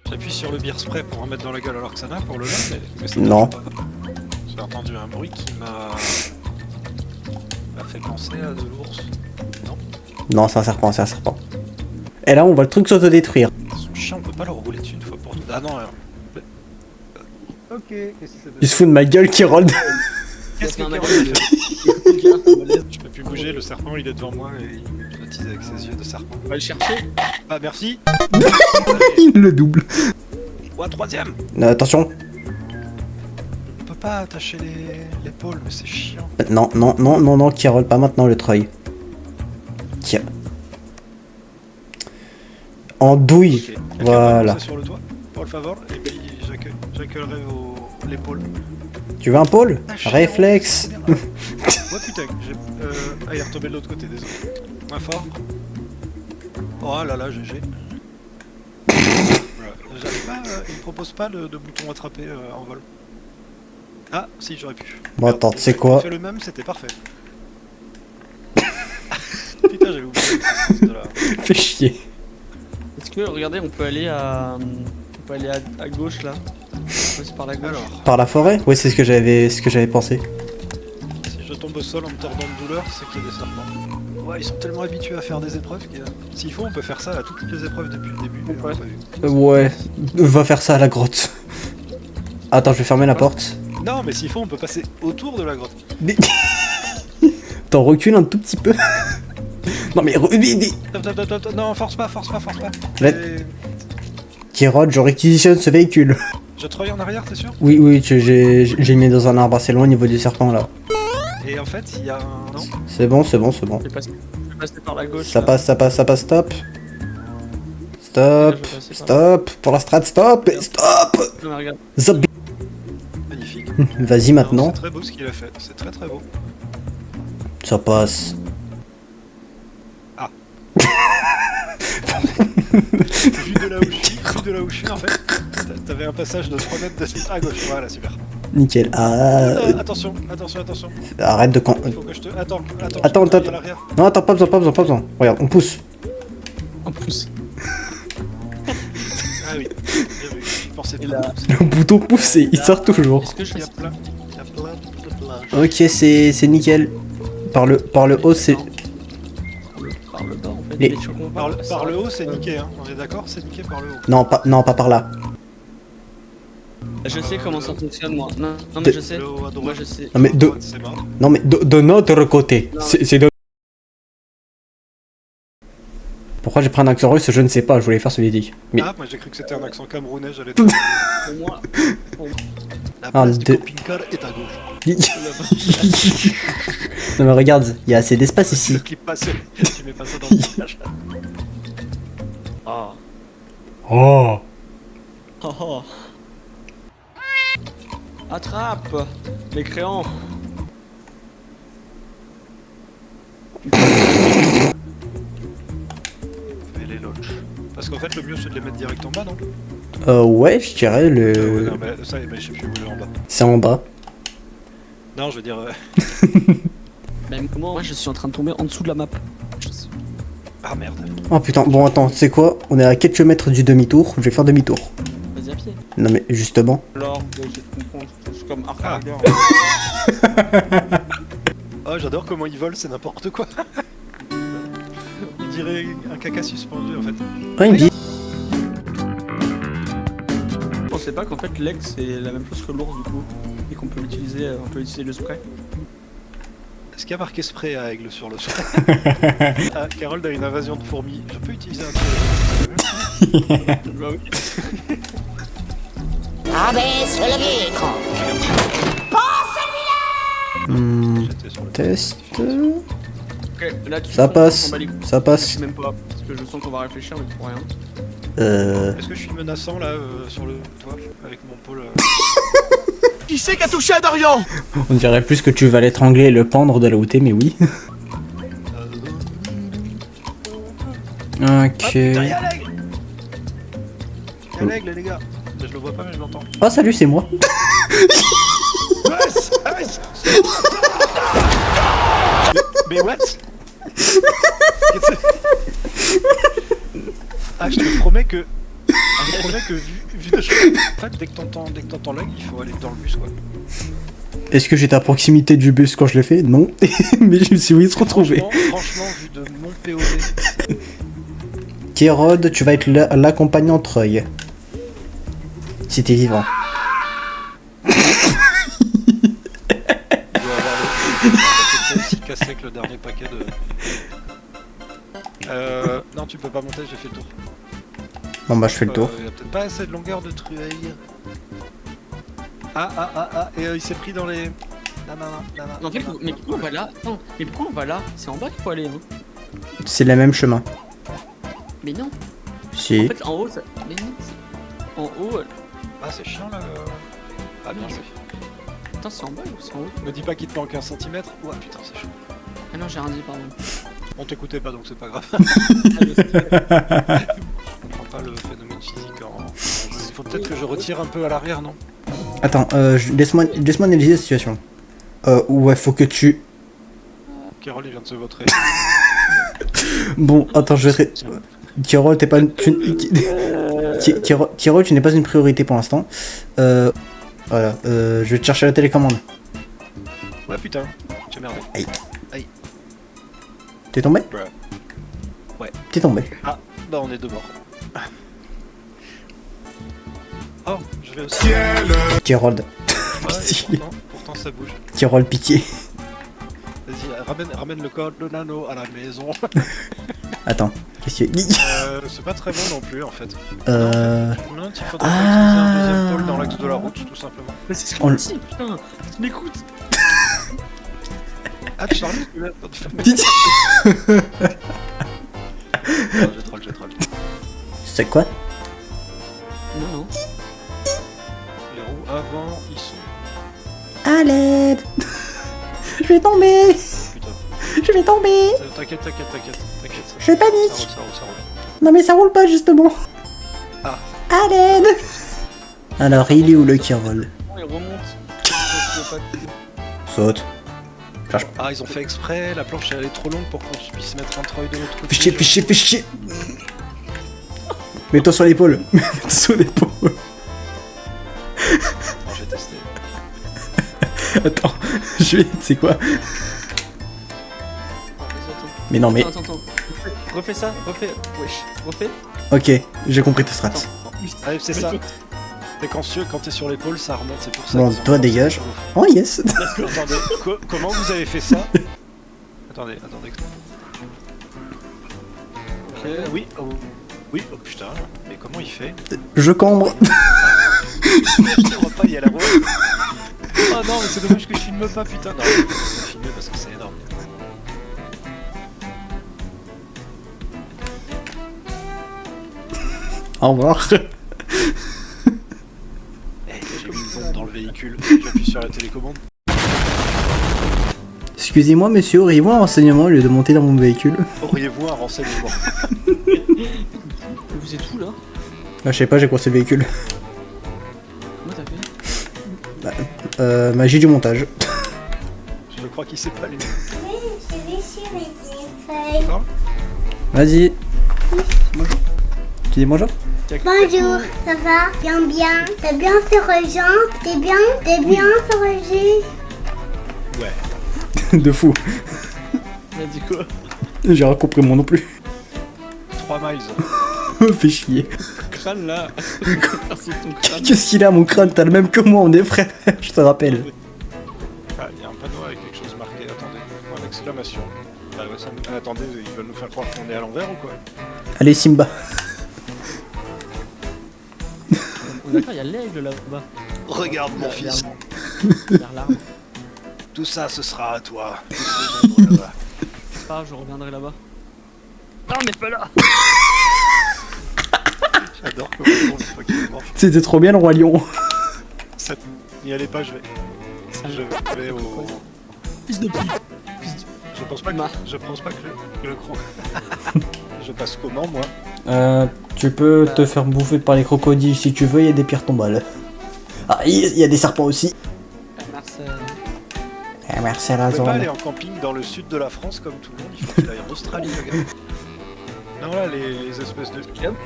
J'appuie sur le beer spray pour en mettre dans la gueule alors que ça n'a pour le lait, mais ça Non. marche pas. J'ai entendu un bruit qui m'a fait penser à de l'ours. Non, Non, c'est un serpent, c'est un serpent. Et là, on voit le truc s'autodétruire. son chien, on peut pas le rouler dessus une fois pour toutes. Ah non, Ok, qu'est-ce que Il se fout de ma gueule, Kirold. qu'est-ce que un Carole accueil. fait? Je peux plus bouger, le serpent il est devant moi et il me hypnotise avec ses yeux de serpent. On va le chercher. Ah merci. Il le double. Ouais, troisième. Attention. On peut pas attacher l'épaule, mais c'est chiant. Non, non, non, non, non, Kirold, pas maintenant le treuil. Tiens. En douille. Ok. Quelqu'un Voilà. peut avancer sur le toit, pour le favor, et puis j'accueillerai l'épaule. Tu veux un pôle? Ah, Réflexe. Ouais putain, il est retombé de l'autre côté, désolé. Moins fort. Oh là là, GG. Voilà. J'arrive pas, il me propose pas de bouton attrapé en vol. Ah, si, j'aurais pu. Bon, attends, tu sais quoi? J'ai fait le même, c'était parfait. Putain, j'avais oublié. Fais chier. Est-ce que, regardez, on peut aller à gauche là. On passe par la gauche. Alors, Par la forêt? Oui, c'est ce que j'avais pensé. si je tombe au sol en me tordant de douleur, c'est qu'il y a des serpents. Ouais, ils sont tellement habitués à faire des épreuves qu'il y a... S'il faut, on peut faire ça à toutes les épreuves depuis le début, mais on l'a pas vu. Ouais. Va faire ça à la grotte. Attends, je vais fermer la porte. Non, mais s'il faut, on peut passer autour de la grotte. Mais... T'en recules un tout petit peu. Non mais... Non, force pas. Là- Kirold, je réquisitionne ce véhicule. Je treuille en arrière, t'es sûr? Oui, oui, j'ai mis dans un arbre assez loin au niveau du serpent là. Et en fait, il y a un... Non. C'est bon, c'est bon, c'est bon. Je vais passer par la gauche. Ça là. passe, stop. Stop, stop, pour la strat, stop, et stop. Non, mais regarde. Zop. Magnifique. Vas-y Non, maintenant. c'est très beau ce qu'il a fait, c'est très beau. Ça passe. Vu de là où je suis, en fait, t'avais un passage de 3 mètres de à gauche. Voilà, super. Nickel. Ah, Attention. arrête de quand. Il faut que je te... Attends, Attends, je te attends. à l'arrière. Non, attends, pas besoin. Regarde, on pousse. En plus. Ah oui, bien vu. Je pensais Et pas. là- Le bouton pousse et il sort toujours. Est-ce que je Il y a reste plein de plages. Ok, c'est nickel. Par le haut, c'est... par le bas en fait. Les- Mais tu comprends pas, Par ça- le haut, c'est niqué, hein. On est d'accord? C'est niqué par le haut. Non, pas par là. Je sais comment ça fonctionne moi. Non, De- mais je sais. Le haut à droite. Moi je sais. Non mais de... C'est mort. Non mais de notre côté. Non. C'est de... Pourquoi j'ai pris un accent russe, je ne sais pas, je voulais faire soviétique. Mais... Ah, moi j'ai cru que c'était un accent camerounais, j'allais Pour moi. La Ah, place du de- camping-car est à gauche. Non mais regarde, il y a assez d'espace ici. Le clip passe, tu mets pas ça dans le montage. Ah. Oh. Oh oh. Attrape les créants. Et les loches. Parce qu'en fait, le mieux c'est de les mettre direct en bas, non? Ouais, je dirais Ouais, le... non, mais ça, mais je sais plus où il est en bas. C'est en bas. Non, je veux dire. Même comment? Moi je suis en train de tomber en dessous de la map. Ah merde. Oh putain, bon attends, tu sais quoi? On est à quelques mètres du demi-tour, je vais faire demi-tour. Vas-y à pied. Non mais justement. Alors, je comprends. C'est comme Arc Ah. Rider. Oh, j'adore comment ils volent, c'est n'importe quoi. Il dirait un caca suspendu en fait. Oh, une bille. Je pensais pas qu'en fait l'aigle c'est la même chose que l'ours du coup. Et qu'on peut utiliser le spray. Est-ce qu'il y a marqué spray à aigle sur le sol? Ah, Carole a une invasion de fourmis. Je peux utiliser un truc. Bah oui. Abaisse le vitre. J'étais sur le Test. Ok, là tu Ça sens passe, qu'on s'en bat les couilles. ça Je passe. sais même pas, parce que je sens qu'on va réfléchir mais pour rien. Est-ce que je suis menaçant là sur le toit avec mon pôle Qui c'est qui a touché à Dorian? On dirait plus que tu vas l'étrangler et le pendre de là où t'es, mais oui. Ah Ok. putain, y'a l'aigle! Y'a l'aigle les gars! Je le vois pas mais je l'entends. Oh salut, c'est moi. Mais what? Qu'est-ce que c'est? Ah, je te promets que... vu de choses... En fait, dès que t'entends lag, il faut aller dans le bus, quoi. Est-ce que j'étais à proximité du bus quand je l'ai fait? Non. Mais je me suis vite retrouvé. Franchement, vu de mon POV... Kérod, tu vas être l'accompagnant Treuil. Si t'es vivant. Il doit avoir le aussi cassé avec le dernier paquet de... Non, tu peux pas monter, j'ai fait le tour. Bon bah je fais le tour. Il y a peut-être pas assez de longueur de truelle. Et il s'est pris dans les... Non, mais pourquoi on va là? Attends, mais pourquoi on va là? C'est en bas qu'il faut aller, hein. C'est le même chemin. Mais non. Si. En fait, en haut, ça... Mais non, c'est... En haut... Ah, c'est chiant, là. Ah, bien joué. Attends, c'est en bas ou c'est en haut? Me dis pas qu'il te manque 1 centimètre. Ouah, putain, c'est chaud. Ah non, j'ai rien dit, pardon. On t'écoutait pas, donc c'est pas grave. Je comprends pas le phénomène physique en jeu. Il faut peut-être que je retire un peu à l'arrière, non? Attends, laisse-moi analyser la situation. Ouais, faut que tu... Carole, il vient de se vautrer. Bon, attends, je vais... Kérol, t'es pas... Kérol, tu n'es pas une priorité pour l'instant. Voilà, je vais te chercher la télécommande. Ouais, putain, j'ai merdé. Aïe. Aïe. T'es tombé? Bruh. Ouais. T'es tombé. Ah, bah on est deux morts. Oh, je vais aussi. Kérol. Ouais, pourtant ça bouge. Kérol, pitié. Vas-y, ramène le code, le nano à la maison. Attends, qu'est-ce que... C'est pas très bon non plus en fait. Euh... Non, il faudrait pas utiliser un deuxième pôle dans l'axe de la route, tout simplement. Mais c'est ce On qu'on le- dit, putain. Tu m'écoutes? Ah, tu parles de Pitié. Je troll. C'est quoi? Non, non. Les roues avant, ils sont... À l'aide. Je vais tomber. Putain. Je vais tomber. T'inquiète. Je panique. Ça roule. Non mais ça roule pas justement. Ah. À l'aide. Alors il est où le Kérol? Oh, il remonte. Saute. Ah, ils ont fait exprès, la planche elle est trop longue pour qu'on puisse mettre un treuil de l'autre côté. Fais chier. Mets-toi sur l'épaule. Mets-toi sur l'épaule. Non, j'ai testé. Attends, je vais... C'est quoi? Oh, vas-y, attends. Mais non mais... Attends. Refais ça, refais. Wesh, refais. Ok, j'ai compris tes strats. Ah, c'est ça. C'est quand t'es sur l'épaule, ça remonte, c'est pour ça. Bon, qu'ils ont toi, pensé dégage. sur le Oh yes. Attendez, comment vous avez fait ça? Attendez. Ok, oui, oh putain, mais comment il fait? Je cambre. Je crois pas, il y a la roue. Oh non, mais c'est dommage que je filme pas, putain. Non, je vais filmer parce que c'est énorme. Au revoir. J'ai mis une bombe dans le véhicule, j'appuie sur la télécommande. Excusez-moi monsieur, auriez-vous un renseignement au lieu de monter dans mon véhicule? Auriez-vous un renseignement? Vous êtes où là? Ah, je sais pas, j'ai coincé le véhicule. Comment t'as fait? Magie du montage. Je crois qu'il sait pas lui. Je vais sur les feuilles. Vas-y. Tu dis bonjour? Bonjour, ça va? Bien. T'as bien fait rejoindre? T'es bien fait rejoindre? Ouais. De fou. Il a dit quoi? J'ai rien compris moi non plus. 3 miles. Fais chier. Crâne là. Sur ton crâne. Qu'est-ce qu'il a mon crâne? T'as le même que moi, on est frères, je te rappelle. Ah, il y a un panneau avec quelque chose marqué, attendez. Point d'exclamation. Ah, ouais, attendez, ils veulent nous faire croire qu'on est à l'envers ou quoi? Allez Simba. D'accord, il y a l'aigle là-bas. Regarde mon fils. Vers l'arbre. Tout ça, ce sera à toi. Là-bas. C'est pas grave, je reviendrai là-bas. Non, mais pas là. J'adore comment ils font une fois qu'ils mangent. C'était trop bien le roi lion. Ça... N'y allez pas, je vais au... Fils de pute. Je pense pas que le croc. Je passe comment, moi? Tu peux te faire bouffer par les crocodiles si tu veux, il y a des pierres tombales. Ah, il y a des serpents aussi. Marcel. Merci à la Je peux pas aller zone. en camping dans le sud de la France comme tout le monde, il faut qu'il aille en Australie, le gars. Non, là, les espèces de...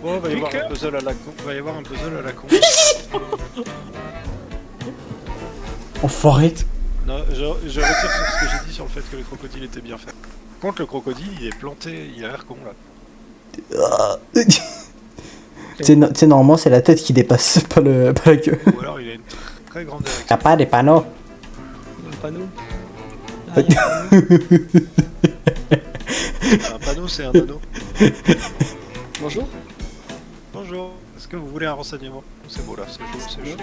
Oh, va y avoir un puzzle à la con. Va y avoir un puzzle à la con. Enfoiré. Non, je retire sur ce que j'ai dit sur le fait que le crocodile était bien fait. Par contre, le crocodile, il est planté, il a l'air con, là. C'est normalement, c'est la tête qui dépasse, pas la queue. Ou alors, il a une très grande érection. T'as pas des panneaux? Un panneau. Ah, y a un panneau. Un panneau, c'est un anneau. Bonjour. Bonjour, est-ce que vous voulez un renseignement? C'est beau là, c'est joli, c'est joli.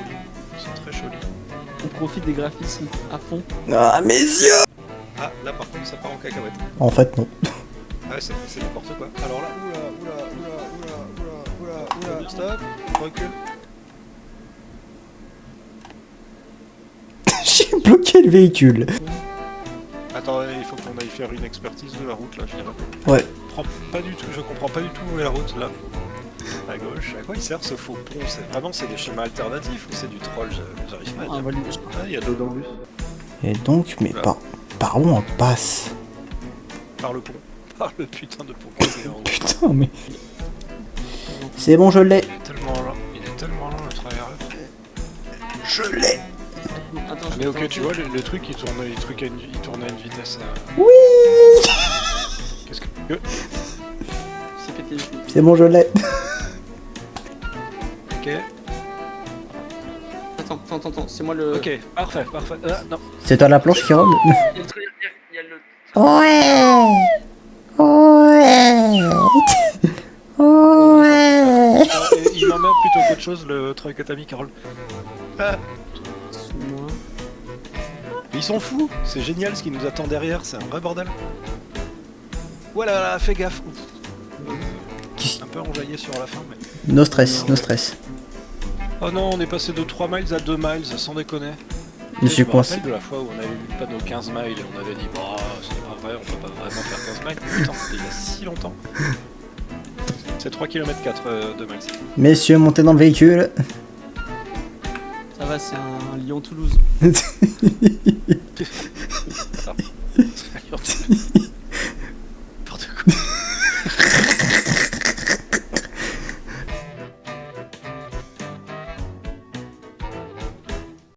C'est très joli. On profite des graphismes à fond. Ah, mes yeux! Ah, là par contre, ça part en cacahuète. En fait, non. Ah ouais, c'est n'importe quoi. Alors là, oula, stop, recule. J'ai bloqué le véhicule. Attends, il faut qu'on aille faire une expertise de la route là, je dirais. Ouais. Je comprends pas du tout où est la route là. À gauche, à quoi il sert ce faux pont? C'est des chemins alternatifs ou c'est du troll? J'arrive pas à Ah, dire. on va lui- Ah, il y a de l'eau dans le bus. Et donc, mais par où on passe? Par le pont. Par le putain de pont. C'est en haut. Putain, mais... C'est bon, je l'ai. Il est tellement lent, le travers. Je l'ai. Attends, Mais ok, tu vois, le truc il tourne à une vitesse. Oui. Qu'est-ce que. C'est pété les couilles. C'est bon, je l'ai. Ok, Attends, c'est moi le. ok, parfait. Ah, non. C'est toi la planche qui roule? Il y a le truc, il y a le. Ouais. Ouais. Ouais. Il m'emmerde plutôt qu'autre chose le truc que t'as mis, Carole. Ah, Sous-moi. mais ils sont fous, c'est génial ce qui nous attend derrière, c'est un vrai bordel. Voilà, fais gaffe. Ouf. Un peu enjaillé sur la fin, mais. No stress, no stress. Oh non, on est passé de 3 miles à 2 miles, sans déconner. Je suis me coincé. rappelle de la fois où on avait eu le panneau 15 miles et on avait dit bah c'est pas vrai, on peut pas vraiment faire 15 miles. Putain, c'était il y a si longtemps. C'est 3 km 4 de miles. Messieurs, montez dans le véhicule. Ça va, c'est un Lyon-Toulouse.